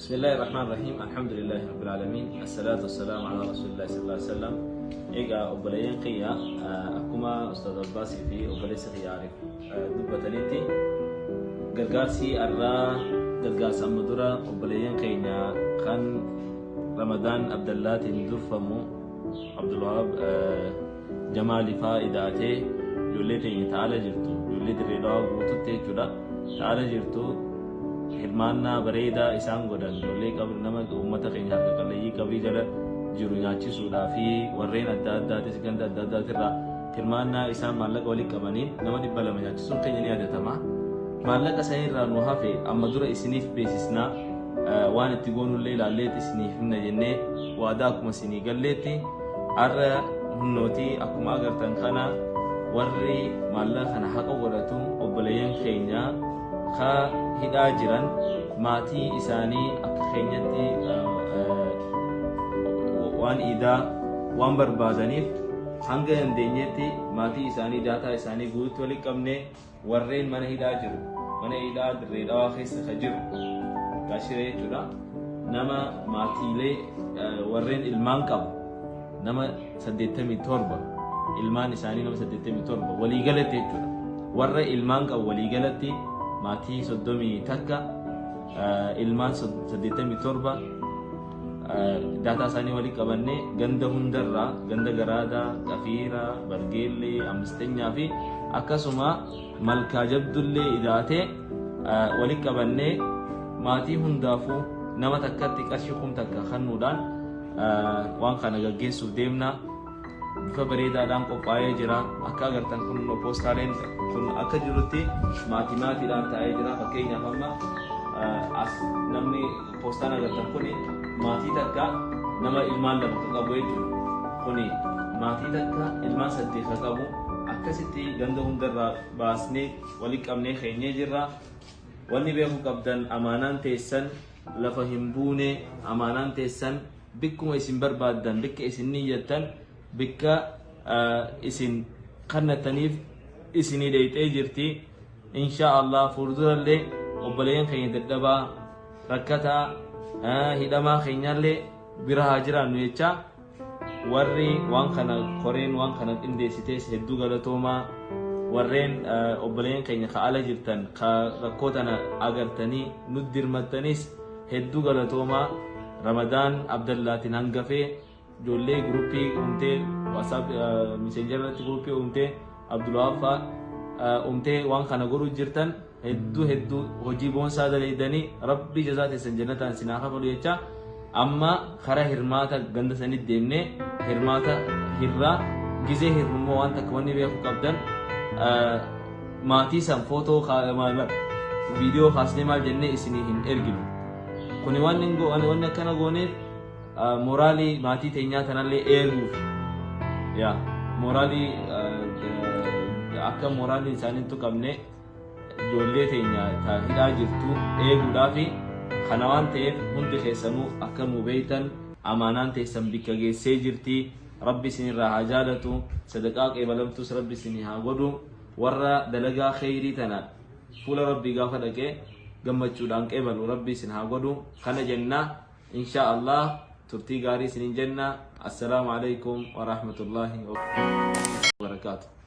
بسم الله الرحمن الرحيم الحمد لله رب العالمين الصلاة والسلام على رسول الله صلى الله عليه وسلم إيجا أبليين قيا أكما أستاذ الباسي في أبليس خيارك دبتنيتي قرقاسي الرا قرقاس أمدورا أبليين قينا خان رمضان عبد الله تندرفمو عبد الوهاب جمالي فائداته يوليتي تعالى جرتو يوليتي ريداو بوتوتي جدا تعالى جرتو hirmaannaa bareedaa isaan godhan ijoollee nama uummata keenya harka qalleeyyii qabrii jala jiru nyaachisuudhaa fi warreen adda addaatis ganda adda addaatirraa hirmaannaa isaan maallaqa walitti qabaniin nama 200 nyaachisuun keenya ni yaadatama. Maallaqa isaa irraa nu hafe amma dura isiniif beeksisnaa waan itti goonullee ilaalleet isiniif himna jennee waadaa akkuma isinii galleetti har'a hunnootii akkuma agartan kana warri maallaqa kana haqa godhatu obboleeyyan keenya ka hidhaa jiran maatii isaanii akka keenyatti waan idaa waan barbaadaniif hanga dandeenyetti maatii isaanii daataa isaanii guutuu walitti qabnee warreen mana hidhaa jiru mana hidhaa dirree dhawaa keessa ka jiru gaashiree jechuudha nama maatiilee warreen ilmaan qabu nama 87 ilmaan isaanii nama 87 waliigalatti jechuudha warra ilmaan qabu waliigalatti maatii 30 takka ilmaan 87 daataa isaanii walitti qabannee ganda hundarraa ganda garaadaa qafiiraa bargeellee ammistenyaa fi akkasuma malkaa jabdullee idaatee walitti qabannee maatii hundaafuu nama takkatti qarshii 1000 takka kennuudhaan waan kana gaggeessuuf deemna. Bifa bareedaadhaan qophaa'ee jira. Akka agartan kun poostaaleen kun akka jirutti maatiidhaan taa'ee jira. Fakkeenyaaf amma as namni poostaan agartan kun maatii takka nama ilmaan 2 qabu jechuudha. Kuni maatii takka ilmaan 8 qabu akkasitti ganda hundarraa baasnee walitti qabnee keenyee jirra. Wanni beekuu qabdan amaanaan teessan lafa hin buune amaanaan teessan bikkuma isin barbaaddan bikka isin niyyattan bikka isin kannataniif isinii deeyxee jirti. Inshaallah fuuldurallee obboleeyyan keenya dadhabaa rakkataa hidhamaa keenyallee bira haa jiraannu jecha warri waan kana koreen waan kana qindeessitees hedduu galatoomaa. Warreen obboleeyyan keenya ka ala jirtan ka rakkoo tana agartanii nutti dirmattanis hedduu galatoomaa. Ramadaan Abdallaatiin hangafee ijoollee gruupii uumtee WhatsApp messengerratti gruupii uumtee Abdulwahab uumtee waan kana godhuu jirtan hedduu hojii boonsaa daleedanii rabbi jazaa teessan jannataan sinaa kafalu jecha amma karaa hirmaata ganda sanitti deemnee hirmaata hirraa gizee hirmummoo waan takka wanni beekuu qabdan maatii san footoo viidiyoo kaasnee maal jennee isinii hin erginu. Kuni waan akkana gooneef moraalii maatii teenyaa tanallee eeguuf yaa moraalii akka moraalii isaanii tuqamne ijoollee teenya hidhaa jirtu eeguudhaaf kana waan ta'eef hundi keessanuu akka nu beeytan amaanaan teessan bikka geessee jirti. Rabbi isinirraa haa jaalatu sadaqaa qeebalamtus rabbi isinii haa godhu. Warra dalagaa kheyrii tana fuula rabbii gaafa dhaqee gammachuudhaan qeebalu rabbi isin haa godhu. Kana jenna inshaallah turtii gaarii isinin jenna. Assalaamu alaykum wa rahmatullahi wa barakatuh.